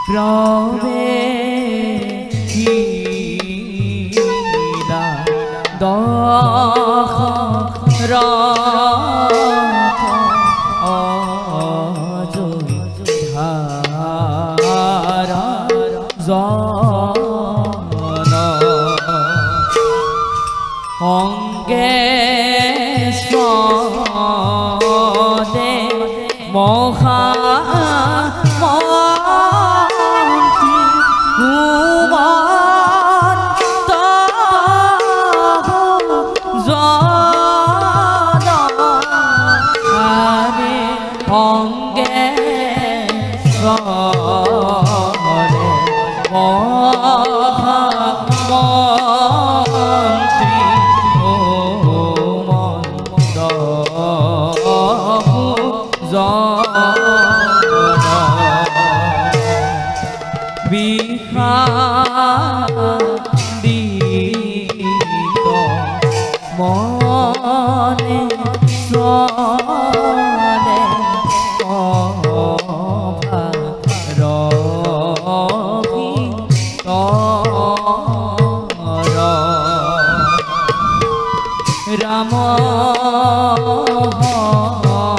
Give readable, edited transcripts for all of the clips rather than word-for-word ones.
প্রবেশিলা দশরথ অযোধ্যার জন অঙ্গে দে মহা রাম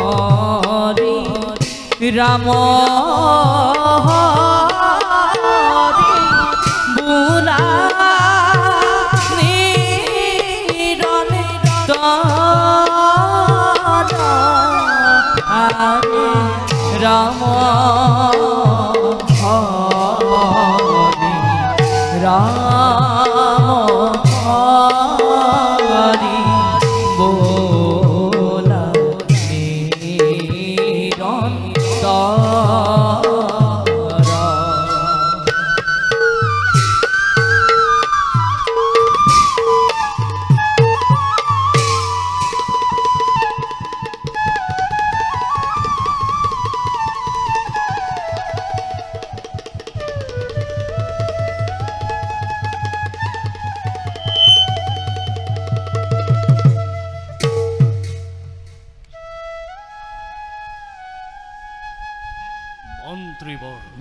হরি রাম হরি বুলা নিরন্ত হরে রাম হরি রাম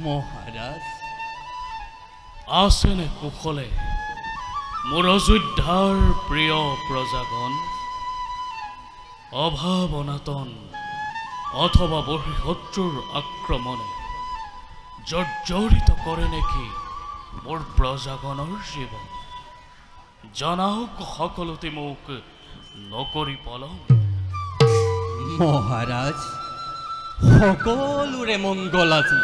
মহারাজ আছেনে কুশলে মোর অযোধ্যাৰ প্ৰিয় প্ৰজাগণ অভাৱ অনাতন অথবা বহিঃশত্ৰুৰ আক্ৰমণে জৰ্জৰিত কৰে নেকি মোৰ প্ৰজাগণৰ জীৱন জনাওক সকলোতে মোক নকৰি পলম মহাৰাজ সকলোৰে মংগল আজি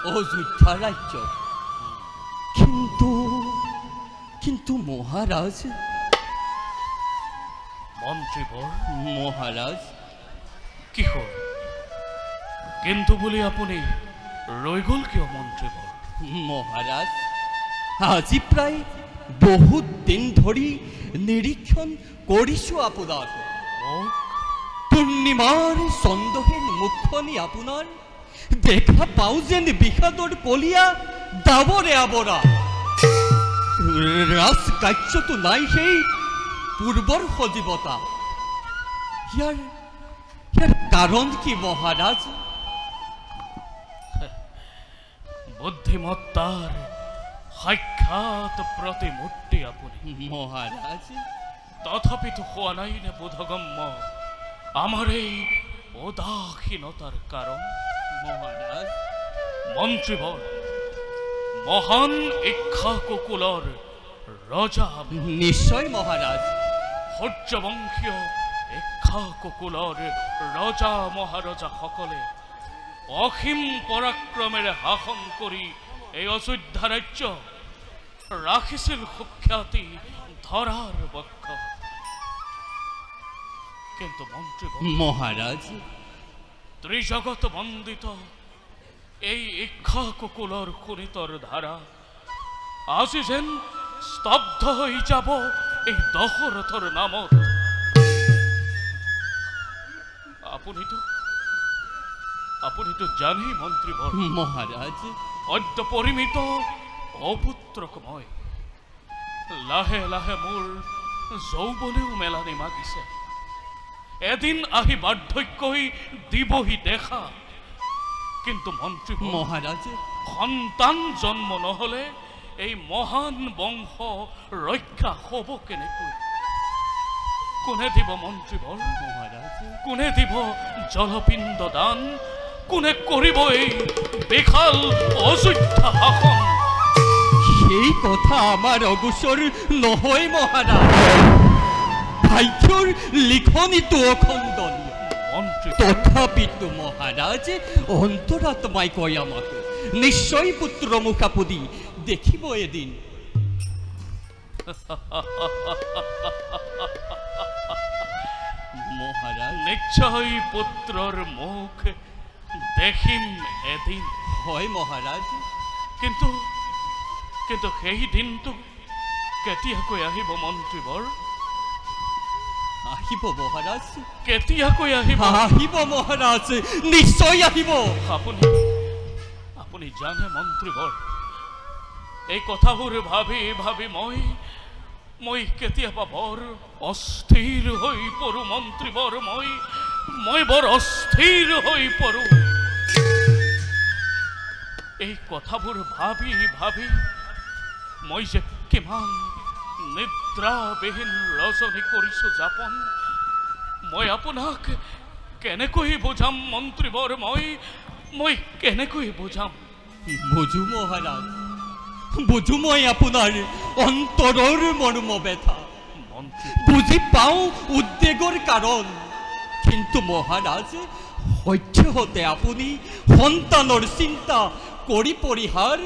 অযোধ্যা ৰাজ্য কিন্তু মহাৰাজ মন্ত্ৰীবৰ মহাৰাজ কি হ'ল কিন্তু বুলি আপুনি ৰৈ গ'ল কিয় মন্ত্ৰীবৰ মহাৰাজ আজি প্ৰায় বহুত দিন ধৰি নিৰীক্ষণ কৰিছো আপোনাৰ পূৰ্ণিমাৰ চন্দ্ৰহীন মুখনি আপোনাৰ দেখা পাওঁ যেন বিষাদৰ কলিয়া দাবৰে আৱৰা ৰাজ কাৰ্যটো নাই সেই পূৰ্বৰ সজীৱতা ইয়াৰ কাৰণ কি মহাৰাজ বুদ্ধিমত্তাৰ সাক্ষাৎ প্ৰতিমূৰ্তি আপুনি মহাৰাজ তথাপিতো হোৱা নাই নে বোধগম্য আমাৰ এই উদাসীনতাৰ কাৰণ মহাৰাজ মন্ত্ৰীবৰ মহান ইক্ষ্বাকুকুলৰ ৰজা নিশ্চয় মহাৰাজ সূৰ্যবংশীয় ইক্ষ্বাকুকুলৰ ৰজা মহাৰজাসকলে অসীম পৰাক্ৰমেৰে শাসন কৰি এই অযোধ্যা ৰাজ্য ৰাখিছিল সুখ্যাতি ধৰাৰ বক্ষ কিন্তু মন্ত্ৰীবৰ মহাৰাজ ত্ৰিজগত বন্দিত এই ইক্ষ্বাকুকুলৰ শোণিতৰ ধাৰা আজি যেন স্তব্ধ হৈ যাব এই দশৰথৰ নামত আপুনিতো জানেই মন্ত্ৰীবৰ মহাৰাজ অদ্য পৰিমিত অপুত্ৰক মই লাহে লাহে মোৰ যৌৱনেও মেলানি মাগিছে এদিন আহি বাৰ্ধক্য হৈ দিবহি দেখা কিন্তু মন্ত্ৰী মহাৰাজ সন্তান জন্ম নহলে এই মহান বংশ ৰক্ষা হ'ব কেনেকৈ? কোনে দিব মন্ত্ৰীবল? মহাৰাজ কোনে দিব জলপিণ্ড দান? কোনে কৰিব এই বিশাল অযোধ্যা শাসন? সেই কথা আমাৰ অগোচৰ নহয় মহাৰাজ। ভাগ্যৰ লিখনিটো অখণ্ডনীয়। মন্ত্ৰী তথাপিতো মহাৰাজ অন্তৰাত্মাই কয় আমাক নিশ্চয় পুত্ৰ মুখাপুদি দেখিব এদিন। মহাৰাজ নিশ্চয় পুত্ৰৰ মুখ দেখিম এদিন। হয় মহাৰাজ। কিন্তু কিন্তু সেই দিনটো কেতিয়াকৈ আহিব মন্ত্ৰীবৰ? আহিব মহাৰাজ, কেতিয়াকৈ আহিব? আহিব মহাৰাজ, নিশ্চয় আহিব। আপুনি আপুনি জানে মন্ত্ৰীবৰ, এই কথাবোৰ ভাবি ভাবি মই কেতিয়াবা বৰ অস্থিৰ হৈ পৰো মন্ত্ৰীবৰ। মই বৰ অস্থিৰ হৈ পৰো। এই কথাবোৰ ভাবি ভাবি মই যে কিমান নিদ্ৰাবিহীন ৰজনী কৰিছো যাপন। মই আপোনাক কেনেকৈ বুজাম মন্ত্ৰীবৰ? মই কেনেকৈ বুজাম? বুজো মহাৰাজ, বুজো মই আপোনাৰ অন্তৰৰ মৰ্ম ব্যথা। মন্ত্ৰী বুজি পাওঁ উদ্বেগৰ কাৰণ। কিন্তু মহাৰাজ সহ্যহতে আপুনি সন্তানৰ চিন্তা কৰি পৰিহাৰ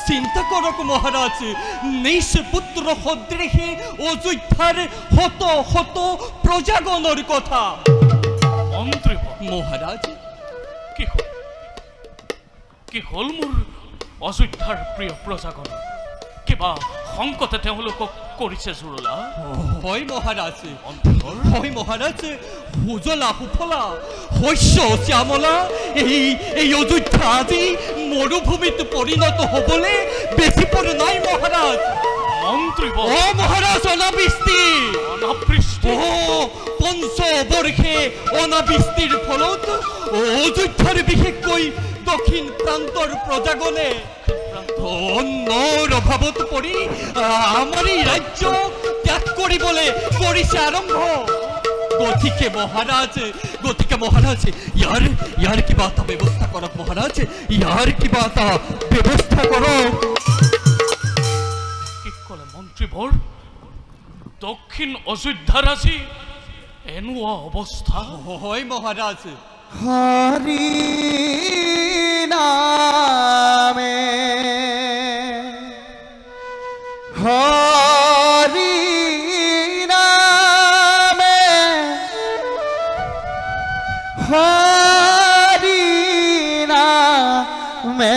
চিন্তা কৰক মহাৰাজ। নিজ পুত্ৰ সদৃশে অযোধ্যাৰ শত শত প্ৰজাগণৰ কথা। মন্ত্ৰীবৰ মহাৰাজ কি হ'ল মোৰ অযোধ্যাৰ প্ৰিয় প্ৰজাগণ? কিবা সংকটে তেওঁলোকক কৰিছে জুৰুলা? হয় মহাৰাজ, মন্ত্ৰীবৰ হয় মহাৰাজ। সুজলা সুফলা শস্য শ্যামলা এই অযোধ্যা আজি মৰুভূমিত পৰিণত হবলৈ বেছি পৰা নাই মহাৰাজ। মন্ত্ৰীবৰ অ মহাৰাজ, অনাবৃষ্টি অনাবৃষ্টি পঞ্চবৰ্ষে অনাবৃষ্টিৰ ফলত অযোধ্যাৰ বিশেষকৈ দক্ষিণ প্ৰান্তৰ প্ৰজাগণে অন্নৰ অভাৱত পৰি আমাৰ এই ৰাজ্য ত্যাগ কৰিবলৈ কৰিছে আৰম্ভ। গতিকে মহাৰাজ ইয়াৰ কিবা এটা ব্যৱস্থা কৰক মহাৰাজ, ইয়াৰ কিবা এটা ব্যৱস্থা কৰক। কি ক'লে মন্ত্ৰীবৰ? দক্ষিণ অযোধ্যাৰ আজি এনেকুৱা অৱস্থা? হয় মহাৰাজ। হৰি নামে হৰি নামে হৰি নামে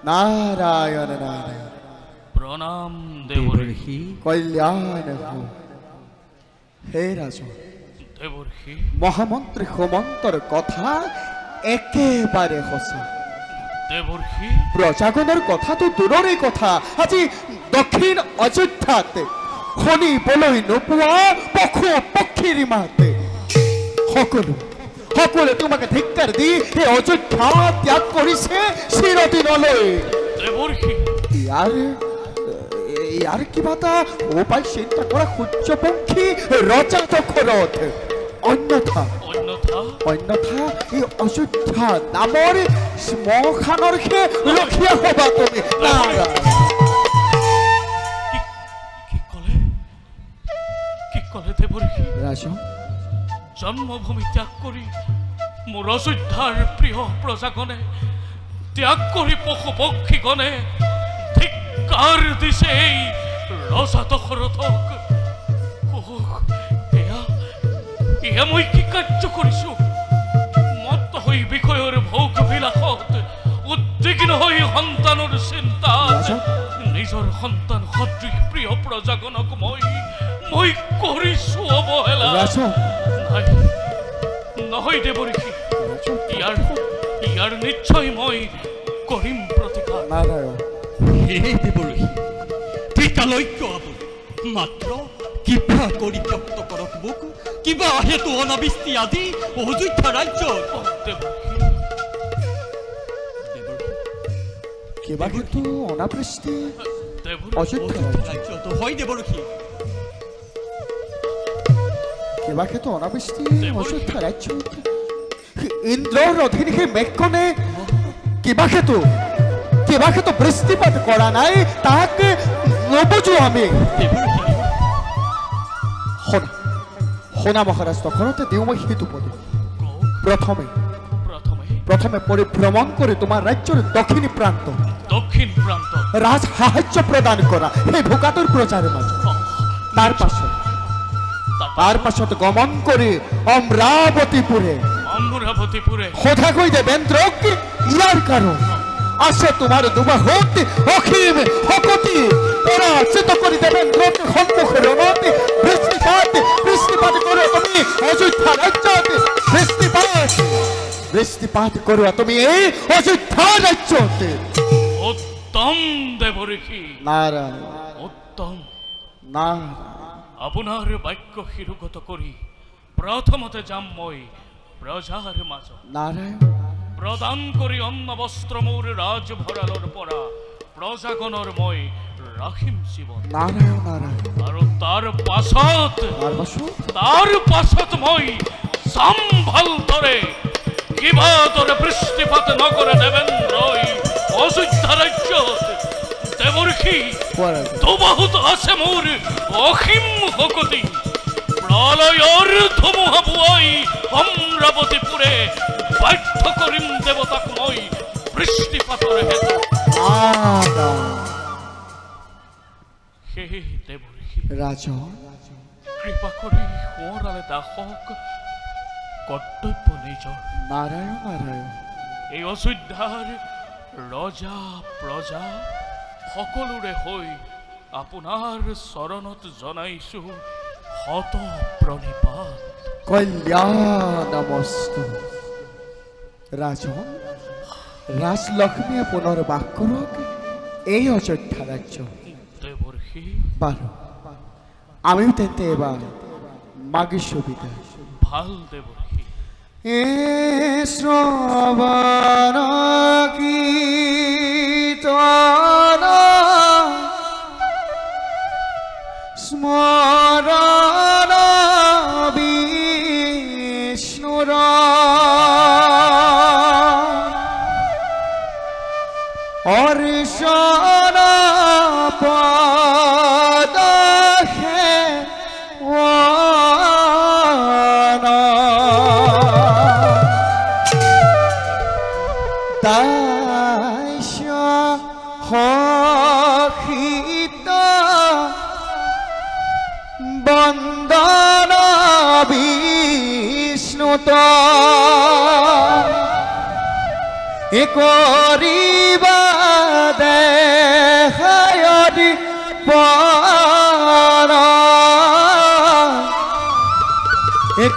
নাৰায়ণ নাৰায়ণ প্ৰণাম দেৱৰ্ষি। কল্যাণ হো। হে ৰাজন, দেৱৰ্ষি মহামন্ত্ৰী হোমন্তৰ কথা একেবাৰে সঁচা। দেৱৰ্ষি প্ৰজাগণৰ কথাটো দূৰৰে কথা, আজি দক্ষিণ অযোধ্যাত শুনিবলৈ নোপোৱা পশু পক্ষীৰ মাতে সকলোৱে তোমাকে ধিক্কাৰ দি এই অযোধ্যা ত্যাগ কৰিছে চিৰদিনলৈ। দেৱৰ্ষি ইয়াৰ কিবা এটা উপায় চিন্তা কৰা সূৰ্যপক্ষী ৰজা দশৰথ, অন্যথা অন্যথা এই অযোধ্যা নামৰ শ্মশানৰহে ৰখীয়া হবা তুমি কি কলে দেৱৰ্ষি ৰাজন জন্মভূমি ত্যাগ কৰি মোৰ অযোধ্যাৰ প্ৰিয় প্ৰজাগণে ত্যাগ কৰি পশু পক্ষীগণে ধিক্কাৰ দিছে এই ৰজা দশৰথক এয়া মই কি কাৰ্য কৰিছো মত্ত হৈ বিষয়ৰ ভোগ বিলাসত উদ্বিগ্ন হৈ সন্তানৰ চিন্তাত নিজৰ সন্তান সদৃশ প্ৰিয় প্ৰজাগণক মই কৰিছো অৱহেলা নহয় দেৱৰ্ষি ইয়াৰ নিশ্চয় মই কৰিম প্ৰতিকাৰ নাৰায়ণ হে দেৱৰ্ষি ত্ৰিকালজ্ঞ মাত্ৰ কিবা কৰি ব্যক্ত কৰক মোক কিবা হেতু অনাবৃষ্টি আজি অযোধ্যা ৰাজ্যত কিবা হেতু অনাবৃষ্টি অযোধ্যা ৰাজ্যত হয় দেৱৰ্ষি কিবা হেতু অনাবৃষ্টি অযোধ্যা ৰাজ্যত ইন্দ্ৰৰ অধীন সেই মেঘখনে কিবা হেতু বৃষ্টিপাত কৰা নাই তাক নবুজো আমি শুনা মহাৰাজ দশৰথে দিওঁ মই সেইটো পদে প্ৰথমে পৰিভ্ৰমণ কৰি তোমাৰ ৰাজ্যৰ দক্ষিণ প্ৰান্ত ৰাজ সাহায্য প্ৰদান কৰা সেই ভোকাতুৰ প্ৰজাৰ মাজত তাৰ পাছত গমন কৰি অমৰাৱতীপুৰে সদাকৈ দেৱেন্দ্ৰক ইয়াৰ কাৰণ আছে তোমাৰ দুবাহুত অসীম শকতি পৰাজিত কৰি দেৱেন্দ্ৰক সন্মুখে ৰণত বৃষ্টিপাত কৰোৱা তুমি অযোধ্যা ৰাজ্যত বৃষ্টিপাত কৰোৱা তুমি এই অযোধ্যা ৰাজ্যত উত্তম দেৱৰ্ষি নাৰায়ণ উত্তম আপোনাৰ বাক্য শিৰোগত কৰি প্ৰথমতে যাম মই প্ৰজাৰ মাজত নাৰায়ণ প্ৰদান কৰি অন্ন বস্ত্ৰ মোৰ ৰাজ ভঁৰালৰ পৰা প্ৰজাগণৰ মই ৰাখিম জীৱন আৰু তাৰ পাছত মই চাম ভালদৰে কিবা দৰে বৃষ্টিপাত নকৰে দেৱেন্দ্ৰই অযোধ্যা ৰাজ্যত দেৱৰ্ষি দুবাহুত আছে মোৰ অসীম শকতি প্ৰলয়ৰ ধুমুহা বোৱাই অমৰাৱতীপুৰে বাধ্য কৰিম দেৱতাক মই বৃষ্টিপাতৰ হেতু সেই দেৱৰ্ষি ৰাজন কৃপা কৰি সোঁৱৰালে দাসক কৰ্তব্য নিজৰ নাৰায়ণ এই অযোধ্যাৰ ৰজা প্ৰজা সকলোৰে হৈ আপোনাৰ চৰণত জনাইছো শত প্ৰণিপাত কল্যাণমস্তু ৰাজন ৰাজলক্ষ্মীয়ে পুনৰ বাস কৰক এই অযোধ্যা ৰাজ্য দেৱৰ্ষি বাৰু আমিও তেন্তে এবাৰ মাগিছো বিদায় ভাল দেৱৰ্ষি শ্ৰৱণ কীৰ্তন স্মৰণ বিষ্ণুৰ অৰ্চন পদ সেৱন দাস্য সহিত বন্দন বিষ্ণুত কৰিবা দেহায়ৰি পৰ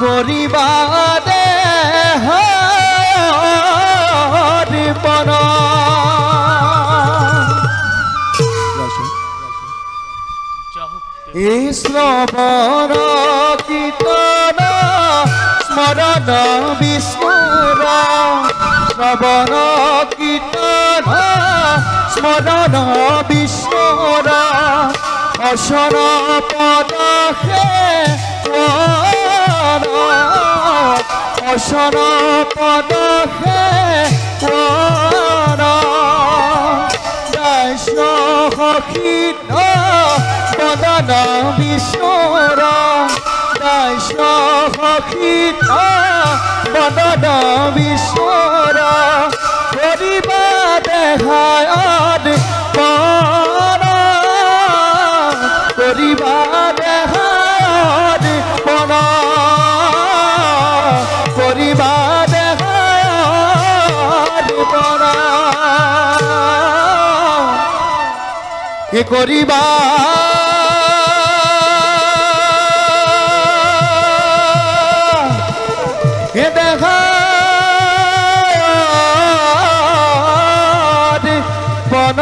কৰিবা দেহায়ৰি পৰ শ্ৰৱণ কীৰ্তন স্মৰণ বিষ্ণুৰ শ্ৰৱণ কীৰ্তন স্মৰণ বিষ্ণুৰ অচৰ পদ সেৱন অসন পদহে সখীন বদন বিশ্বর সখীন বদন বিশ্বর করিবা দেখায়ন করিবা দেখায়ন করিবা দেখায়ন এ করিবা এ দেখা বন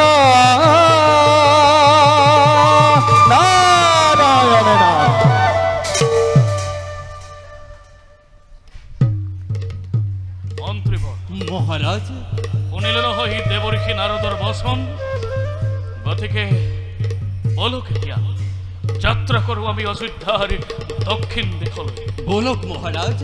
নারায়ণ নাম মন্ত্রীবর মহারাজ শুনিলে নহয় দেৱৰ্ষি নাৰদৰ বচন গতিকে বলো কেতিয়া যাত্ৰা কৰোঁ আমি অযোধ্যাৰ দক্ষিণ দিশলৈ বলক মহাৰাজ